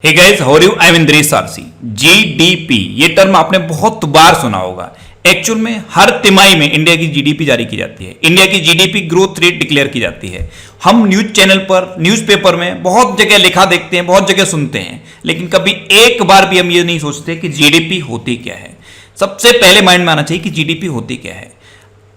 Hey guys, how are you? I am Indresh RC. GDP ये term आपने बहुत बार सुना होगा। एक्चुअल में हर तिमाही में इंडिया की जीडीपी जारी की जाती है, इंडिया की जीडीपी ग्रोथ रेट डिक्लेयर की जाती है। हम न्यूज चैनल पर, न्यूज़पेपर में बहुत जगह लिखा देखते हैं, बहुत जगह सुनते हैं, लेकिन कभी एक बार भी हम ये नहीं सोचते कि जीडीपी होती क्या है। सबसे पहले माइंड में आना चाहिए कि जीडीपी होती क्या है।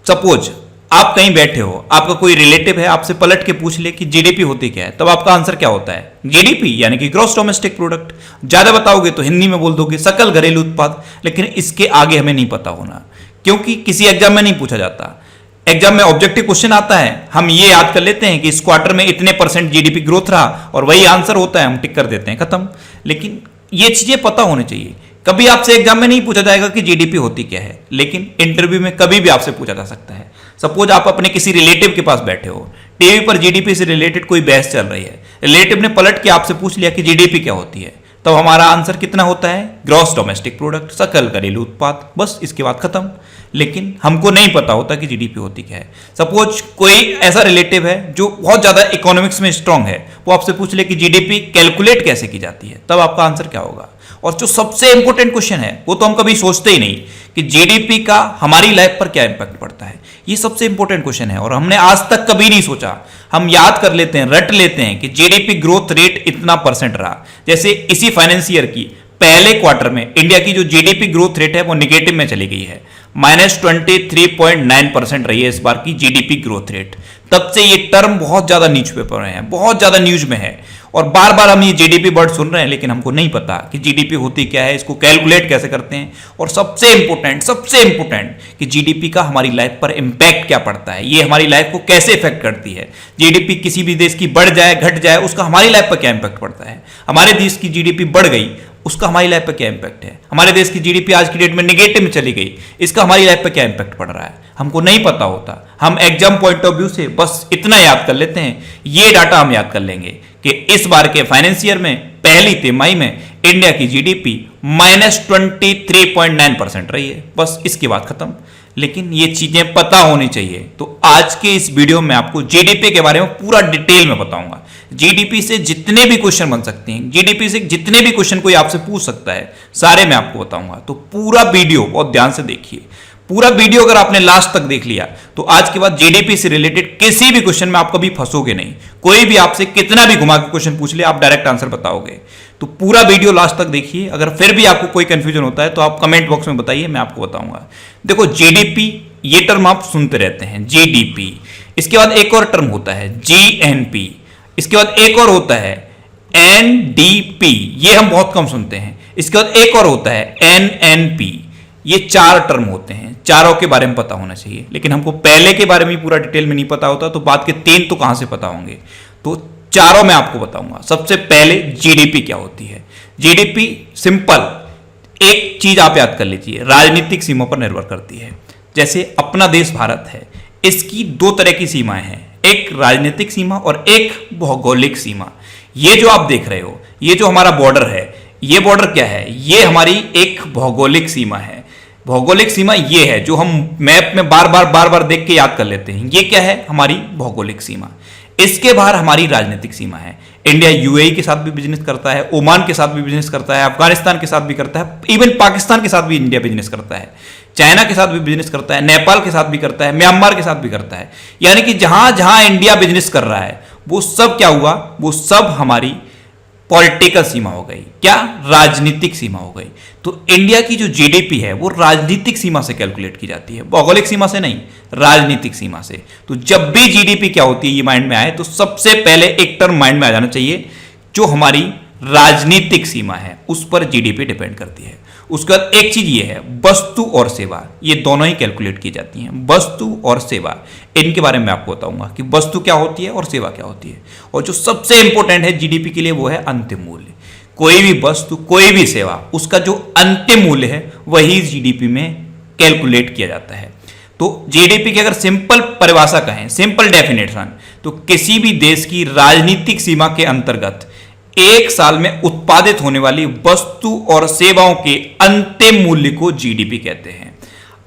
सपोज आप कहीं बैठे हो, आपका कोई रिलेटिव है, आपसे पलट के पूछ ले कि जीडीपी होती क्या है, तब आपका आंसर क्या होता है? जीडीपी यानी कि ग्रॉस डोमेस्टिक प्रोडक्ट। ज्यादा बताओगे तो हिंदी में बोल दोगे सकल घरेलू उत्पाद, लेकिन इसके आगे हमें नहीं पता होना, क्योंकि किसी एग्जाम में नहीं पूछा जाता। एग्जाम में ऑब्जेक्टिव क्वेश्चन आता है, हम ये याद कर लेते हैं कि इस क्वार्टर में इतने % जीडीपी ग्रोथ रहा और वही आंसर होता है, हम टिक कर देते हैं, खत्म। लेकिन ये चीजें पता होनी चाहिए। कभी आपसे एग्जाम में नहीं पूछा जाएगा कि जीडीपी होती क्या है, लेकिन इंटरव्यू में कभी भी आपसे पूछा जा सकता है। सपोज आप अपने किसी रिलेटिव के पास बैठे हो, टीवी पर जीडीपी से रिलेटेड कोई बहस चल रही है, रिलेटिव ने पलट के आपसे पूछ लिया कि जीडीपी क्या होती है, तब हमारा आंसर कितना होता है? ग्रॉस डोमेस्टिक प्रोडक्ट, सकल घरेलू उत्पाद, बस इसके बाद खत्म। लेकिन हमको नहीं पता होता कि जीडीपी होती क्या है। सपोज कोई ऐसा रिलेटिव है जो बहुत ज्यादा इकोनॉमिक्स में स्ट्रांग है, वो आपसे पूछ ले कि जीडीपी कैलकुलेट कैसे की जाती है, तब आपका आंसर क्या होगा? और जो सबसे इंपॉर्टेंट क्वेश्चन है वो तो हम कभी सोचते ही नहीं कि जीडीपी का हमारी लाइफ पर क्या इंपैक्ट पड़ता है। ये सबसे इंपॉर्टेंट क्वेश्चन है और हमने आज तक कभी नहीं सोचा। हम याद कर लेते हैं, रट लेते हैं कि जीडीपी ग्रोथ रेट इतना % रहा। जैसे इसी फाइनेंस ईयर की पहले क्वार्टर में इंडिया की जो जीडीपी ग्रोथ रेट है वो निगेटिव में चली गई है, -23.9% रही है इस बार की जीडीपी ग्रोथ रेट। तब से ये टर्म बहुत ज्यादा न्यूज़पेपर में है, बहुत ज्यादा न्यूज में है, और बार बार हम ये जीडीपी वर्ड सुन रहे हैं, लेकिन हमको नहीं पता कि जीडीपी होती क्या है, इसको कैलकुलेट कैसे करते हैं, और सबसे इंपॉर्टेंट कि जीडीपी का हमारी लाइफ पर इंपैक्ट क्या पड़ता है, ये हमारी लाइफ को कैसे इफेक्ट करती है। जीडीपी किसी भी देश की बढ़ जाए, घट जाए, उसका हमारी लाइफ पर क्या इंपैक्ट पड़ता है। हमारे देश की जीडीपी बढ़ गई, उसका हमारी लाइफ पर क्या इंपैक्ट है। हमारे देश की जीडीपी आज की डेट में निगेटिव में चली गई, इसका हमारी लाइफ पर क्या इंपैक्ट पड़ रहा है, हमको नहीं पता होता। हम एग्जाम पॉइंट ऑफ व्यू से बस इतना याद कर लेते हैं, ये डाटा हम याद कर लेंगे कि इस बार के फाइनेंस ईयर में पहली तिमाही में इंडिया की जीडीपी -23.9% रही है, बस इसके बाद खत्म। लेकिन ये चीजें पता होनी चाहिए, तो आज के इस वीडियो में आपको जीडीपी के बारे में पूरा डिटेल में बताऊंगा। जीडीपी से जितने भी क्वेश्चन बन सकते हैं, जीडीपी से जितने भी क्वेश्चन कोई आपसे पूछ सकता है, सारे मैं आपको बताऊंगा। तो पूरा वीडियो बहुत ध्यान से देखिए। पूरा वीडियो अगर आपने लास्ट तक देख लिया तो आज के बाद जीडीपी से रिलेटेड किसी भी क्वेश्चन में आप कभी फंसोगे नहीं। कोई भी आपसे कितना भी घुमा के क्वेश्चन पूछ ले, आप डायरेक्ट आंसर बताओगे। तो पूरा वीडियो लास्ट तक देखिए। अगर फिर भी आपको कोई कंफ्यूजन होता है तो आप कमेंट बॉक्स में बताइए, मैं आपको बताऊंगा। देखो, जीडीपी ये टर्म आप सुनते रहते हैं, जीडीपी। इसके बाद एक और टर्म होता है जीएनपी, इसके बाद एक और होता है एनडीपी, ये हम बहुत कम सुनते हैं। इसके बाद एक और होता है एनएनपी। ये 4 टर्म होते हैं, चारों के बारे में पता होना चाहिए। लेकिन हमको पहले के बारे में पूरा डिटेल में नहीं पता होता, तो बाद के 3 तो कहां से पता होंगे। तो चारों मैं आपको बताऊंगा। सबसे पहले जीडीपी क्या होती है। जीडीपी सिंपल एक चीज आप याद कर लीजिए, राजनीतिक सीमा पर निर्भर करती है। जैसे अपना देश भारत है, इसकी 2 तरह की सीमाएं हैं, एक राजनीतिक सीमा और एक भौगोलिक सीमा। ये जो आप देख रहे हो, ये जो हमारा बॉर्डर है, ये बॉर्डर क्या है? ये हमारी एक भौगोलिक सीमा है। भौगोलिक सीमा ये है जो हम मैप में बार बार देख के याद कर लेते हैं। ये क्या है? हमारी भौगोलिक सीमा। इसके बाहर हमारी राजनीतिक सीमा है। इंडिया यूएई के साथ भी बिजनेस करता है, ओमान के साथ भी बिजनेस करता है, अफगानिस्तान के साथ भी करता है, इवन पाकिस्तान के साथ भी इंडिया बिजनेस करता है, चाइना के साथ भी बिजनेस करता है, नेपाल के साथ भी करता है, म्यांमार के साथ भी करता है। यानी कि जहां जहां इंडिया बिजनेस कर रहा है वो सब क्या हुआ? वो सब हमारी पॉलिटिकल सीमा हो गई। क्या? राजनीतिक सीमा हो गई। तो इंडिया की जो जीडीपी है वो राजनीतिक सीमा से कैलकुलेट की जाती है, भौगोलिक सीमा से नहीं, राजनीतिक सीमा से। तो जब भी जीडीपी क्या होती है ये माइंड में आए तो सबसे पहले एक टर्म माइंड में आ जाना चाहिए, जो हमारी राजनीतिक सीमा है उस पर जीडीपी डिपेंड करती है। उसके बाद एक चीज ये है, वस्तु और सेवा, ये दोनों ही कैलकुलेट की जाती हैं। वस्तु और सेवा, इनके बारे में आपको बताऊंगा कि वस्तु क्या होती है और सेवा क्या होती है। और जो सबसे इंपॉर्टेंट है जीडीपी के लिए वो है अंतिम मूल्य। कोई भी वस्तु, कोई भी सेवा, उसका जो अंतिम मूल्य है वही जीडीपी में कैलकुलेट किया जाता है। तो जीडीपी की अगर सिंपल परिभाषा कहें, सिंपल डेफिनेशन, तो किसी भी देश की राजनीतिक सीमा के अंतर्गत एक साल में उत्पादित होने वाली वस्तु और सेवाओं के अंतिम मूल्य को जीडीपी कहते हैं।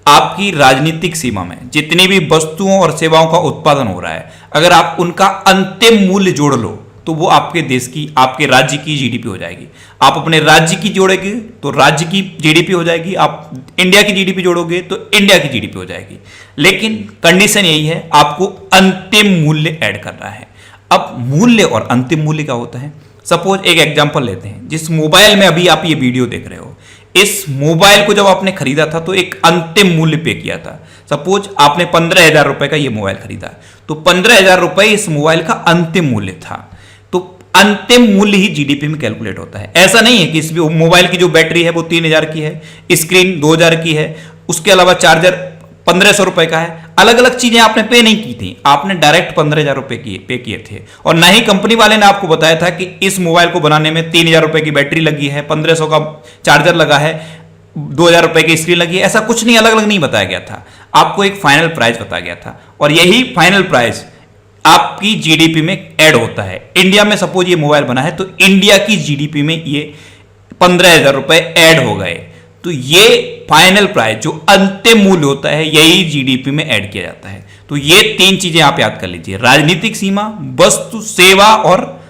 आपकी राजनीतिक सीमा में जितनी भी वस्तुओं और सेवाओं का उत्पादन हो रहा है, अगर आप उनका अंतिम मूल्य जोड़ लो तो वो आपके देश की, आपके राज्य की जीडीपी हो जाएगी। आप अपने राज्य की जोड़ेंगे तो राज्य की जीडीपी हो जाएगी, आप इंडिया की जीडीपी जोड़ोगे तो इंडिया की जीडीपी हो जाएगी। लेकिन कंडीशन यही है, आपको अंतिम मूल्य ऐड करना है। अब मूल्य और अंतिम मूल्य क्या होता है? सपोज एक एग्जांपल लेते हैं, जिस मोबाइल में अभी आप ये वीडियो देख रहे हो, इस मोबाइल को जब आपने खरीदा था तो एक अंतिम मूल्य पे किया था। सपोज आपने 15,000 रुपए का ये मोबाइल खरीदा, तो 15,000 रुपए इस मोबाइल का अंतिम मूल्य था। तो अंतिम मूल्य ही जीडीपी में कैलकुलेट होता है। ऐसा नहीं है कि इस मोबाइल की जो बैटरी है वो 3,000 की है, स्क्रीन 2,000 की है, उसके अलावा चार्जर 1,500 रुपए का है। अलग अलग चीजें आपने पे नहीं की थी, आपने डायरेक्ट 15,000 रुपए पे किए थे। और ना ही कंपनी वाले ने आपको बताया था कि इस मोबाइल को बनाने में 3,000 रुपए की बैटरी लगी है, 1,500 का चार्जर लगा है, 2,000 रुपए की स्क्रीन लगी है। ऐसा कुछ नहीं, अलग अलग नहीं बताया गया था। आपको एक फाइनल प्राइस बताया गया था, और यही फाइनल प्राइस आपकी जीडीपी में ऐड होता है। इंडिया में सपोज ये मोबाइल बना है तो इंडिया की जीडीपी में ये 15,000 रुपए ऐड हो गए। तो ये फाइनल प्राइस जो अंतिम मूल्य होता है, यही जीडीपी में ऐड किया जाता है। तो ये 3 चीजें आप याद कर लीजिए, राजनीतिक सीमा, वस्तु सेवा और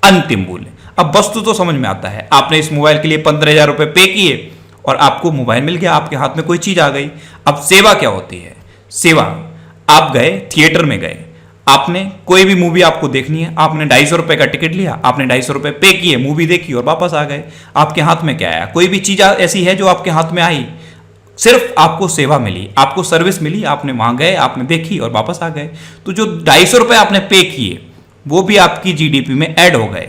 अंतिम मूल्य। अब वस्तु तो समझ में आता है, आपने इस मोबाइल के लिए 15,000 रुपए पे किए और आपको मोबाइल मिल गया, आपके हाथ में कोई चीज आ गई। अब सेवा क्या होती है? सेवा, आप गए थिएटर में गए, आपने कोई भी मूवी आपको देखनी है, आपने 250 रुपए का टिकट लिया, आपने 250 रुपए पे किए, मूवी देखी और वापस आ गए। आपके हाथ में क्या आया? कोई भी चीज ऐसी है जो आपके हाथ में आई, सिर्फ आपको सेवा मिली, आपको सर्विस मिली, आपने वहां गए, आपने देखी और वापस आ गए। तो जो 250 रुपए आपने पे किए वो भी आपकी जीडीपी में ऐड हो गए।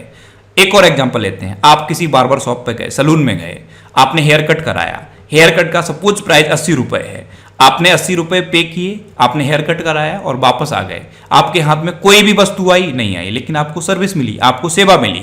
एक और एग्जांपल लेते हैं, आप किसी बार्बर शॉप पे गए, सलून में गए, आपने हेयर कट कराया, हेयर कट का सपोज प्राइस 80 रुपए है, आपने 80 रुपए पे किए, आपने हेयर कट कराया और वापस आ गए। आपके हाथ में कोई भी वस्तु आई नहीं आई, लेकिन आपको सर्विस मिली, आपको सेवा मिली।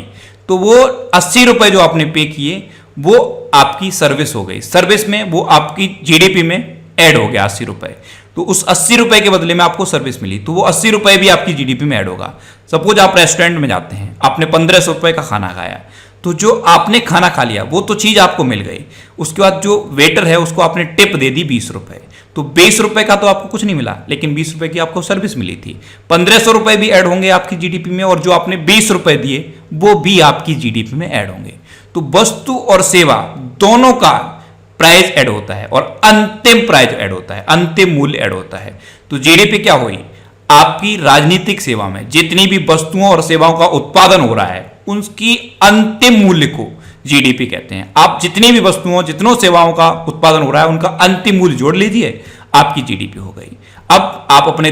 तो वो 80 रुपए जो आपने पे किए वो आपकी सर्विस हो गई। सर्विस में वो आपकी जीडीपी में ऐड हो गया 80 रुपए। तो उस 80 रुपए के बदले में आपको सर्विस मिली, तो वो 80 रुपए भी आपकी जीडीपी में ऐड होगा। सपोज आप रेस्टोरेंट में जाते हैं, आपने 1,500 रुपए का खाना खाया, तो जो आपने खाना खा लिया वो तो चीज आपको मिल गई। उसके बाद जो वेटर है उसको आपने टिप दे दी 20 रुपए। तो 20 रुपए का तो आपको कुछ नहीं मिला, लेकिन 20 रुपए की आपको सर्विस मिली थी। 1,500 रुपए भी ऐड होंगे आपकी जीडीपी में, और जो आपने 20 रुपए दिए वो भी आपकी जीडीपी में ऐड होंगे। तो वस्तु और सेवा दोनों का प्राइस ऐड होता है और अंतिम प्राइस ऐड होता है, अंतिम मूल्य ऐड होता है। तो जीडीपी क्या हुई? आपकी राजनीतिक सेवा में जितनी भी वस्तुओं और सेवाओं का उत्पादन हो रहा है उनकी अंतिम मूल्य को जीडीपी कहते हैं। आप जितनी भी वस्तुओं, जितनों सेवाओं का उत्पादन हो रहा है उनका अंतिम मूल्य जोड़ लीजिए, आपकी जीडीपी हो गई। अब आप अपने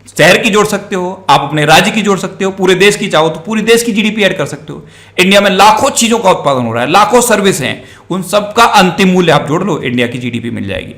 शहर की जोड़ सकते हो, आप अपने राज्य की जोड़ सकते हो, पूरे देश की चाहो तो पूरे देश की जीडीपी ऐड कर सकते हो। इंडिया में लाखों चीजों का उत्पादन हो रहा है, लाखों सर्विस हैं, उन सबका अंतिम मूल्य आप जोड़ लो, इंडिया की जीडीपी मिल जाएगी।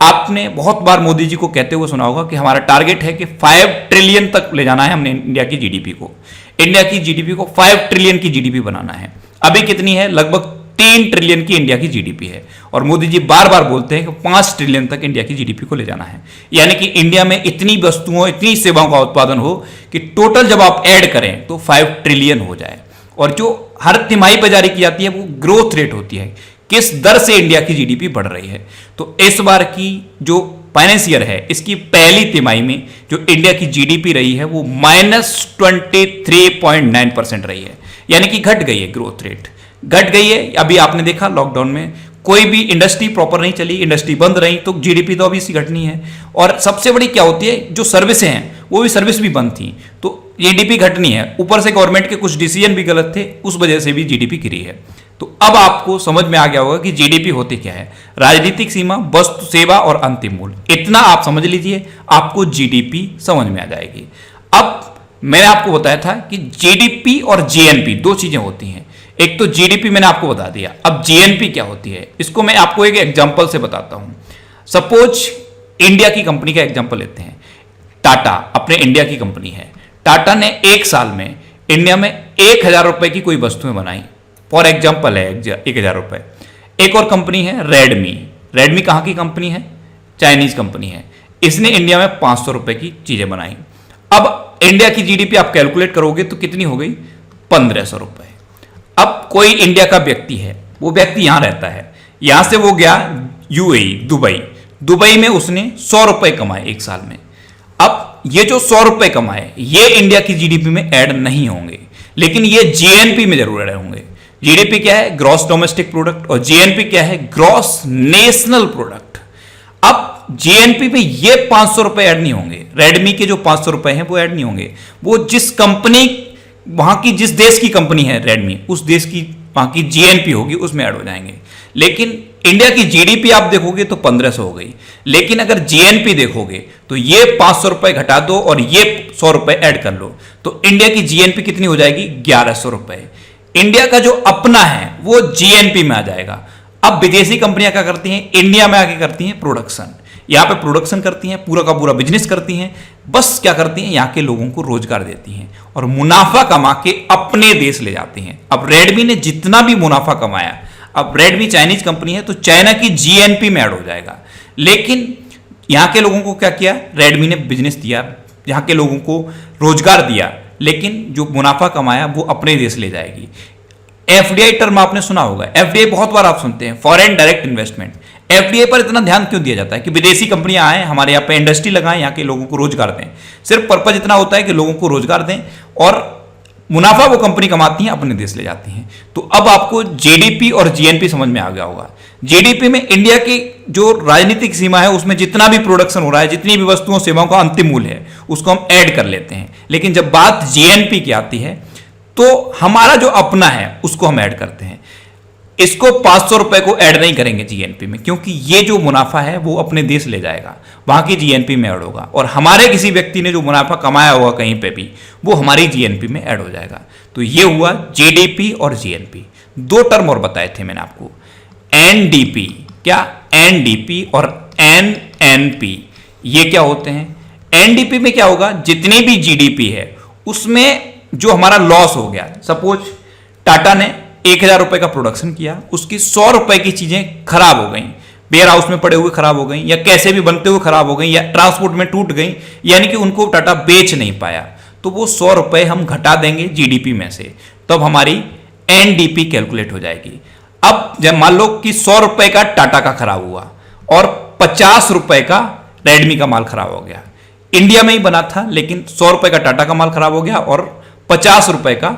आपने बहुत बार मोदी जी को कहते हुए सुना होगा कि हमारा टारगेट है कि 5 ट्रिलियन तक ले जाना है हमने इंडिया की जीडीपी को। इंडिया की जीडीपी को 5 ट्रिलियन की जीडीपी बनाना है। अभी कितनी है? लगभग 3 ट्रिलियन की इंडिया की जीडीपी है, और मोदी जी बार बार बोलते हैं कि 5 ट्रिलियन तक इंडिया की जीडीपी को ले जाना है। यानी कि इंडिया में इतनी वस्तुओं, इतनी सेवाओं का उत्पादन हो कि टोटल जब आप ऐड करें तो 5 ट्रिलियन हो जाए। और जो हर तिमाही पर जारी की जाती है वो ग्रोथ रेट होती है, किस दर से इंडिया की जीडीपी बढ़ रही है। तो इस बार की जो फाइनेंस ईयर है, इसकी पहली तिमाही में जो इंडिया की जीडीपी रही है वो -23.9% रही है, यानी कि घट गई है, ग्रोथ रेट घट गई है। अभी आपने देखा लॉकडाउन में कोई भी इंडस्ट्री प्रॉपर नहीं चली, इंडस्ट्री बंद रही, तो जीडीपी तो अभी सी घटनी है। और सबसे बड़ी क्या होती है, जो सर्विसें हैं वो भी सर्विस भी बंद थी, तो जीडीपी घटनी है। ऊपर से गवर्नमेंट के कुछ डिसीजन भी गलत थे, उस वजह से भी जीडीपी गिरी है। तो अब आपको समझ में आ गया होगा कि जीडीपी होती क्या है। राजनीतिक सीमा, वस्तु सेवा और अंतिम मूल्य, इतना आप समझ लीजिए, आपको जीडीपी समझ में आ जाएगी। अब मैंने आपको बताया था कि जीडीपी और जीएनपी 2 चीजें होती हैं। एक तो जीडीपी मैंने आपको बता दिया, अब जीएनपी क्या होती है इसको मैं आपको एक एग्जांपल से बताता हूं। सपोज इंडिया की कंपनी का एग्जांपल लेते हैं। टाटा अपने इंडिया की कंपनी है। टाटा ने 1 साल में इंडिया में 1,000 रुपए की कोई वस्तुएं बनाई, फॉर एग्जाम्पल है 1,000 रुपए। एक और कंपनी है रेडमी। रेडमी कहाँ की कंपनी है? चाइनीज कंपनी है। इसने इंडिया में 500 रुपए की चीजें बनाई। अब इंडिया की जीडीपी आप कैलकुलेट करोगे तो कितनी हो गई? 1,500 रुपए। अब कोई इंडिया का व्यक्ति है, वो व्यक्ति यहां रहता है, यहां से वो गया यूएई, दुबई। दुबई में उसने 100 रुपए कमाए 1 साल में। अब ये जो 100 रुपए कमाए ये इंडिया की जीडीपी में ऐड नहीं होंगे, लेकिन ये जीएनपी में जरूर ऐड होंगे। जीडीपी क्या है? ग्रॉस डोमेस्टिक प्रोडक्ट, और जीएनपी क्या है? Gross national product. अब जीएनपी में ये 500 रुपए ऐड नहीं होंगे, रेडमी के जो 500 रुपए हैं वो ऐड नहीं होंगे, वो जिस कंपनी, वहां की जिस देश की कंपनी है रेडमी, उस देश की वहां की जीएनपी होगी उसमें ऐड हो जाएंगे। लेकिन इंडिया की जीडीपी आप देखोगे तो 1500 हो गई, लेकिन अगर जीएनपी देखोगे तो ये 500 रुपए घटा दो और ये 100 रुपए ऐड कर लो तो इंडिया की जीएनपी कितनी हो जाएगी? 1100 रुपए। इंडिया का जो अपना है वो जीएनपी में आ जाएगा। अब विदेशी कंपनियां क्या करती हैं? इंडिया में आके करती हैं प्रोडक्शन, यहां पे प्रोडक्शन करती हैं, पूरा का पूरा बिजनेस करती हैं, बस क्या करती हैं? यहां के लोगों को रोजगार देती हैं और मुनाफा कमा के अपने देश ले जाती हैं। अब रेडमी ने जितना भी मुनाफा कमाया, अब रेडमी चाइनीज कंपनी है तो चाइना की जीएनपी में ऐड हो जाएगा। लेकिन यहां के लोगों को क्या किया? रेडमी ने बिजनेस दिया, यहां के लोगों को रोजगार दिया, लेकिन जो मुनाफा कमाया वो अपने देश ले जाएगी। एफडीआई टर्म आपने सुना होगा, एफडीआई बहुत बार आप सुनते हैं, फॉरेन डायरेक्ट इन्वेस्टमेंट। एफडीआई पर इतना ध्यान क्यों दिया जाता है कि विदेशी कंपनियां आए हमारे यहाँ पे इंडस्ट्री लगाएं, यहाँ के लोगों को रोजगार दें? सिर्फ पर्पज इतना होता है कि लोगों को रोजगार दें और मुनाफा वो कंपनी कमाती हैं अपने देश ले जाती हैं। तो अब आपको जीडीपी और जीएनपी समझ में आ गया होगा। जीडीपी में इंडिया की जो राजनीतिक सीमा है उसमें जितना भी प्रोडक्शन हो रहा है, जितनी भी वस्तुओं सेवाओं का अंतिम मूल्य है उसको हम ऐड कर लेते हैं। लेकिन जब बात जीएनपी की आती है तो हमारा जो अपना है उसको हम ऐड करते हैं। इसको 500 रुपए को ऐड नहीं करेंगे जीएनपी में, क्योंकि ये जो मुनाफा है वो अपने देश ले जाएगा, वहां की जीएनपी में ऐड होगा, और हमारे किसी व्यक्ति ने जो मुनाफा कमाया होगा कहीं पे भी वो हमारी जीएनपी में ऐड हो जाएगा। तो ये हुआ जीडीपी और जीएनपी। दो टर्म और बताए थे मैंने आपको, एनडीपी, क्या? एनडीपी और एनएनपी, ये क्या होते हैं? एनडीपी में क्या होगा? जितनी भी जीडीपी है उसमें जो हमारा लॉस हो गया, सपोज टाटा ने 1000 रुपए का प्रोडक्शन किया, उसकी 100 रुपए की चीजें खराब हो गई, वेयर हाउस में पड़े हुए खराब हो गई, या कैसे भी बनते हुए खराब हो गई, या ट्रांसपोर्ट में टूट गई, यानी कि उनको टाटा बेच नहीं पाया, तो वो 100 रुपए हम घटा देंगे जीडीपी में से, तब हमारी एनडीपी कैलकुलेट हो जाएगी। अब जब मान लो कि 100 रुपए का टाटा का खराब हुआ और 50 रुपए का रेडमी का माल खराब हो गया, इंडिया में ही बना था, लेकिन 100 रुपए का टाटा का माल खराब हो गया और 50 रुपए का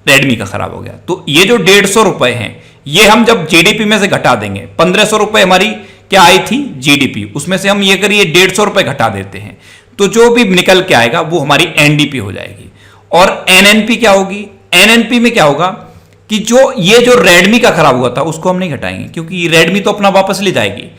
रेडमी का खराब हो गया, तो ये जो 150 रुपए हैं ये हम जब जीडीपी में से घटा देंगे, 1500 रुपए हमारी क्या आई थी? जीडीपी, उसमें से हम ये करिए 150 रुपए घटा देते हैं, तो जो भी निकल के आएगा वो हमारी एनडीपी हो जाएगी। और एनएनपी क्या होगी? एनएनपी में क्या होगा कि जो रेडमी का खराब हुआ था उसको हम नहीं घटाएंगे, क्योंकि रेडमी तो अपना वापस ले जाएगी।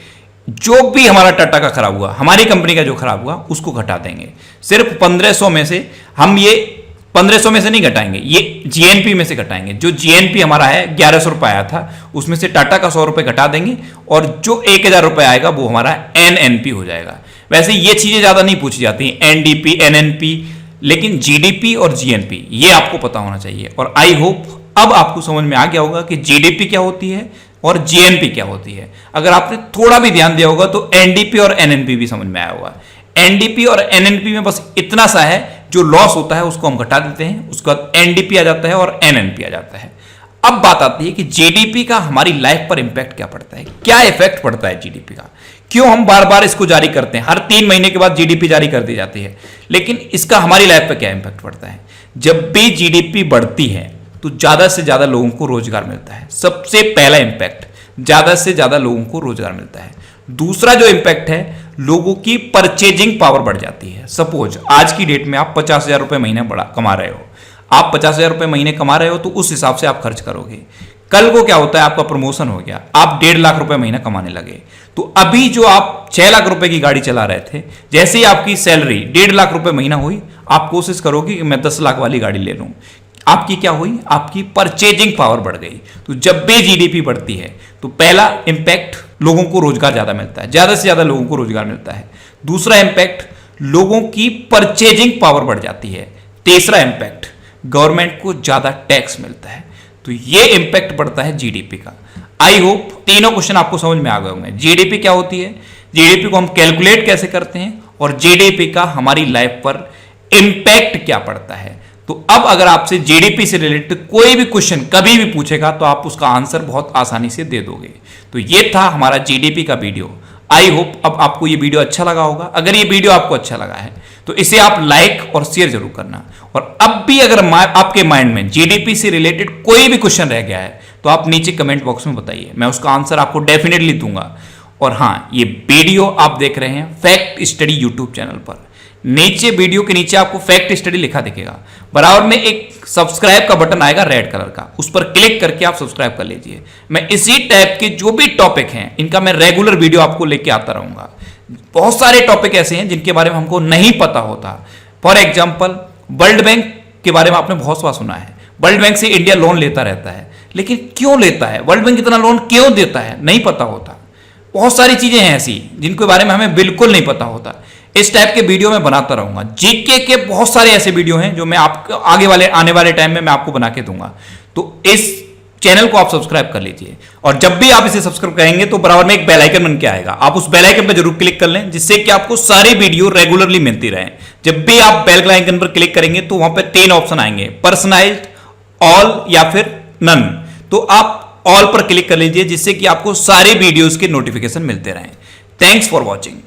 जो भी हमारा टाटा का खराब हुआ, हमारी कंपनी का जो खराब हुआ उसको घटा देंगे। सिर्फ 1500 में से हम ये 1500 में से नहीं घटाएंगे, ये जीएनपी में से घटाएंगे। जो जीएनपी हमारा है 1100 रुपए आया था, उसमें से टाटा का 100 रुपए घटा देंगे और जो 1000 रुपए आएगा वो हमारा एनएनपी हो जाएगा। वैसे ये चीजें ज्यादा नहीं पूछी जाती, एनडीपी, एनएनपी, लेकिन जीडीपी और जीएनपी ये आपको पता होना चाहिए। और आई होप अब आपको समझ में आ गया होगा कि जीडीपी क्या होती है और जीएनपी क्या होती है। अगर आपने थोड़ा भी ध्यान दिया होगा तो एनडीपी और एनएनपी भी समझ में आया होगा। एनडीपी और एनएनपी में बस इतना सा है, जो लॉस होता है उसको हम घटा देते हैं, उसके बाद एनडीपी आ जाता है और एनएनपी आ जाता है। अब बात आती है कि जीडीपी का हमारी लाइफ पर इंपैक्ट क्या पड़ता है, क्या इफेक्ट पड़ता है जीडीपी का, क्यों हम बार बार इसको जारी करते हैं, हर 3 महीने के बाद जीडीपी जारी कर दी जाती है, लेकिन इसका हमारी लाइफ पर क्या इंपैक्ट पड़ता है। जब भी जीडीपी बढ़ती है तो ज्यादा से ज्यादा लोगों को रोजगार मिलता है, सबसे पहला इंपैक्ट, ज्यादा से ज्यादा लोगों को रोजगार मिलता है। दूसरा जो इंपैक्ट है, लोगों की परचेजिंग पावर बढ़ जाती है। सपोज आज की डेट में आप 50,000 रुपए महीने कमा रहे हो, आप 50,000 रुपए महीने कमा रहे हो तो उस हिसाब से आप खर्च करोगे। कल को क्या होता है, आपका प्रमोशन हो गया, आप 1.5 लाख रुपए महीना कमाने लगे, तो अभी जो आप 6 लाख रुपए की गाड़ी चला रहे थे, जैसे ही आपकी सैलरी 1.5 लाख रुपए महीना हुई, आप कोशिश करोगे कि मैं 10 लाख वाली गाड़ी ले लूं। आपकी क्या हुई, आपकी परचेजिंग पावर बढ़ गई। तो जब भी जीडीपी बढ़ती है तो पहला इंपैक्ट, लोगों को रोजगार ज्यादा मिलता है, ज्यादा से ज्यादा लोगों को रोजगार मिलता है। दूसरा इंपैक्ट, लोगों की परचेजिंग पावर बढ़ जाती है। तीसरा इंपैक्ट, गवर्नमेंट को ज्यादा टैक्स मिलता है। तो ये इंपैक्ट पड़ता है जीडीपी का। आई होप तीनों क्वेश्चन आपको समझ में आ गए होंगे। जीडीपी क्या होती है, जीडीपी को हम कैलकुलेट कैसे करते हैं, और जीडीपी का हमारी लाइफ पर इंपैक्ट क्या पड़ता है। तो अब अगर आपसे जीडीपी से रिलेटेड कोई भी क्वेश्चन कभी भी पूछेगा तो आप उसका आंसर बहुत आसानी से दे दोगे। तो ये था हमारा जीडीपी का वीडियो। आई होप अब आपको ये वीडियो अच्छा लगा होगा। अगर ये वीडियो आपको अच्छा लगा है तो इसे आप लाइक और शेयर जरूर करना। और अब भी अगर आपके माइंड में जीडीपी से रिलेटेड कोई भी क्वेश्चन रह गया है तो आप नीचे कमेंट बॉक्स में बताइए, मैं उसका आंसर आपको डेफिनेटली दूंगा। और हाँ, ये वीडियो आप देख रहे हैं फैक्ट स्टडी यूट्यूब चैनल पर। नीचे वीडियो के नीचे आपको फैक्ट स्टडी लिखा दिखेगा, बराबर में एक सब्सक्राइब का बटन आएगा रेड कलर का, उस पर क्लिक करके आप सब्सक्राइब कर लीजिए। मैं इसी टाइप के जो भी टॉपिक हैं इनका मैं रेगुलर वीडियो आपको लेके आता रहूंगा। बहुत सारे टॉपिक ऐसे हैं जिनके बारे में हमको नहीं पता होता। फॉर एग्जाम्पल, वर्ल्ड बैंक के बारे में आपने बहुत बार सुना है, वर्ल्ड बैंक से इंडिया लोन लेता रहता है, लेकिन क्यों लेता है, वर्ल्ड बैंक इतना लोन क्यों देता है, नहीं पता होता। बहुत सारी चीजें हैं ऐसी जिनके बारे में हमें बिल्कुल नहीं पता होता। इस टाइप के वीडियो मैं बनाता रहूंगा। जीके के बहुत सारे ऐसे वीडियो हैं जो मैं आपको आने वाले टाइम में मैं आपको बना के दूंगा। तो इस चैनल को आप सब्सक्राइब कर लीजिए, और जब भी आप इसे सब्सक्राइब करेंगे तो बराबर में एक बेल आइकन बन के आएगा, आप उस बेल आइकन पर जरूर क्लिक कर लें, जिससे कि आपको सारी वीडियो रेगुलरली मिलती रहे। जब भी आप बेल आइकन पर क्लिक करेंगे तो वहां पर 3 ऑप्शन आएंगे, पर्सनलाइज्ड, ऑल या फिर नन। तो आप ऑल पर क्लिक कर लीजिए, जिससे कि आपको सारे वीडियोस के नोटिफिकेशन मिलते रहें। Thanks for watching.